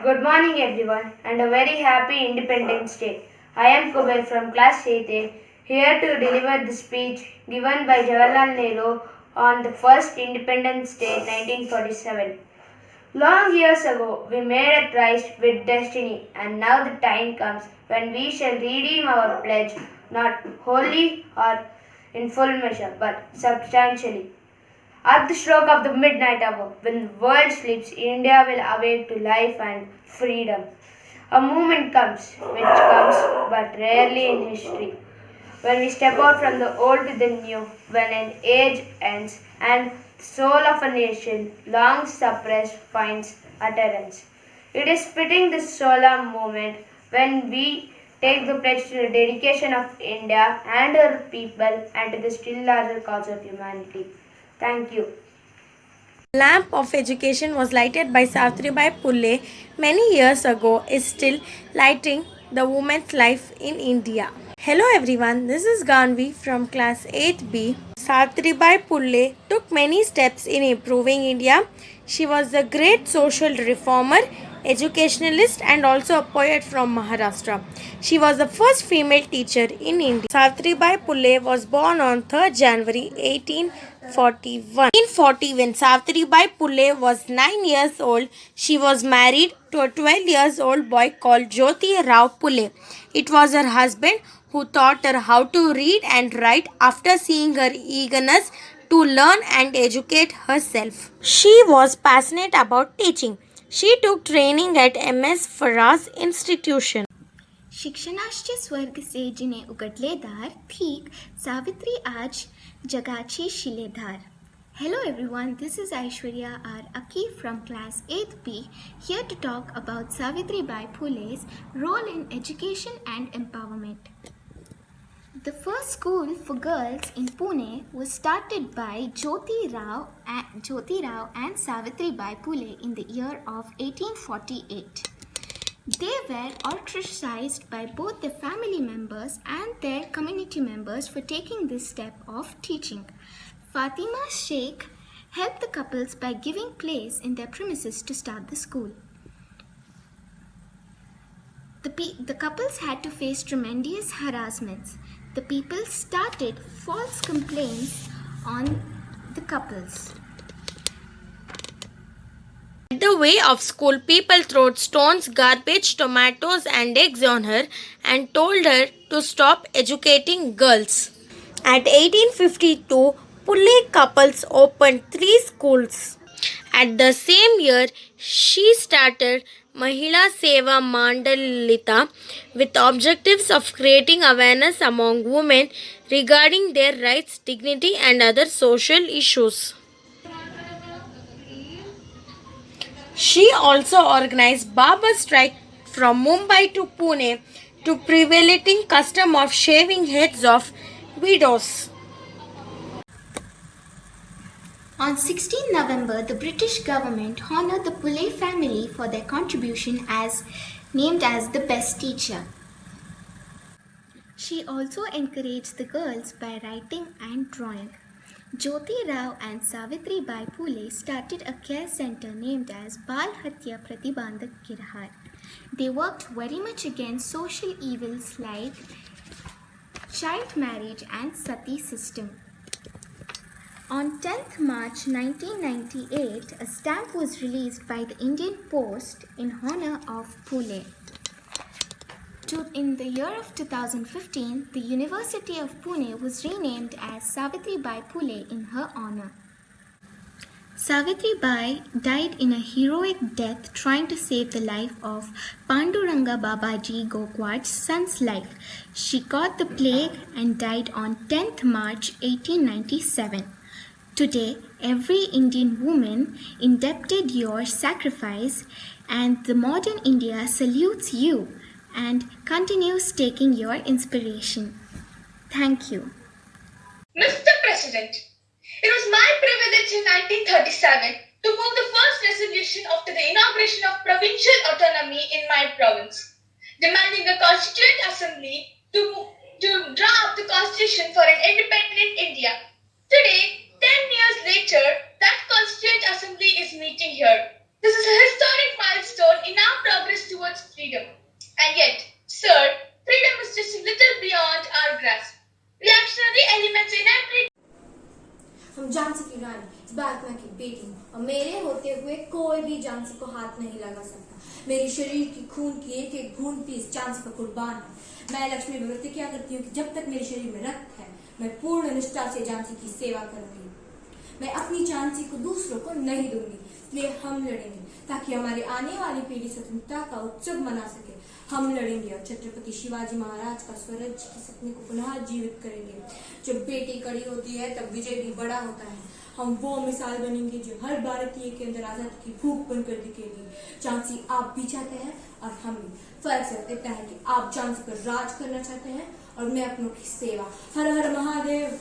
Good morning everyone and a very happy Independence Day. I am Kuber from class 8A, here to deliver the speech given by Jawaharlal Nehru on the first Independence Day 1947. Long years ago, we made a tryst with destiny, and now the time comes when we shall redeem our pledge, not wholly or in full measure, but substantially. At the stroke of the midnight hour, when the world sleeps, India will awake to life and freedom. A moment comes, which comes but rarely in history, when we step out from the old to the new, when an age ends and the soul of a nation, long suppressed, finds utterance. It is fitting this solemn moment when we take the pledge to the dedication of India and her people and to the still larger cause of humanity. Thank you. The lamp of education was lighted by Savitribai Phule many years ago is still lighting the woman's life in India. Hello everyone, this is Ganvi from class 8B. Savitribai Phule took many steps in improving India. She was a great social reformer, educationalist and also a poet from Maharashtra. She was the first female teacher in India. Savitribai Phule was born on 3rd January 1841. In 1840, when Savitribai Phule was 9 years old, she was married to a 12 years old boy called Jyoti Rao Phule. It was her husband who taught her how to read and write after seeing her eagerness to learn and educate herself. She was passionate about teaching. She took training at MS Faraz Institution. शिक्षणाचे स्वर्ग से जिने उघडले दार ठीक सावित्री आज जगाची शिलेधार. Hello everyone, this is Aishwarya R. Aki from class 8B, here to talk about Savitribai Phule's role in education and empowerment. The first school for girls in Pune was started by Jyoti Rao and Savitribai Phule in the year of 1848. They were ostracized by both their family members and their community members for taking this step of teaching. Fatima Sheikh helped the couples by giving place in their premises to start the school. The couples had to face tremendous harassments. The people started false complaints on the couples. At the way of school, people threw stones, garbage, tomatoes, and eggs on her and told her to stop educating girls. At 1852, Phule couples opened 3 schools. At the same year, she started Mahila Seva Mandalita with objectives of creating awareness among women regarding their rights, dignity, and other social issues. She also organized barber strike from Mumbai to Pune to prevailing custom of shaving heads of widows. On 16 November, the British government honored the Phule family for their contribution as named as the best teacher. She also encouraged the girls by writing and drawing. Jyoti Rao and Savitribai Phule started a care center named as Bal Hatya Pratibandhak Girhar. They worked very much against social evils like child marriage and sati system. On 10th March 1998, a stamp was released by the Indian Post in honor of Phule. In the year of 2015, the University of Pune was renamed as Savitribai Phule in her honor. Savitribai died in a heroic death trying to save the life of Panduranga Babaji Gokwad's son's life. She caught the plague and died on 10th March 1897. Today, every Indian woman indebted your sacrifice, and the modern India salutes you and continues taking your inspiration. Thank you. Mr. President, it was my privilege in 1937 to move the first resolution after the inauguration of provincial autonomy in my province, demanding a constituent assembly to draw up the constitution for an independent India. Today, 10 years later, that constituent assembly is meeting here. This is a historic milestone in our progress towards freedom. And yet, sir, freedom is just a little beyond our grasp. Reactionary elements in every हम झांसी की रानी बातमा की बेटी हूँ और मेरे होते हुए कोई भी झांसी को हाथ नहीं लगा सकता। मेरे शरीर की खून की एक एक बूंद भी इस झांसी का कुर्बान है। मैं लक्ष्मी में प्रतिज्ञा करती हूँ कि जब तक मेरे शरीर में रक्त है मैं पूर्ण निष्ठा से झांसी की सेवा करूंगी। मैं अपनी झांसी को दूसरों को नहीं दूंगी, इसलिए हम लड़ेंगे ताकि हमारी आने वाली पीढ़ी स्वतंत्रता का उत्सव मना सके। हम लड़ेंगे और छत्रपति शिवाजी महाराज का स्वराज्य के सपने को पुनः जीवित करेंगे। जब बेटी कड़ी होती है तब विजय भी बड़ा होता है। हम वो मिसाल बनेंगे जो हर भारतीय के अंदर आजादी की भूख बनकर दिखेगी। झांसी आप भी चाहते हैं और हम भी। फर्क सिर्फ इतना है कि आप झांसी पर राज करना चाहते हैं और मैं अपनों की सेवा। हर हर महादेव।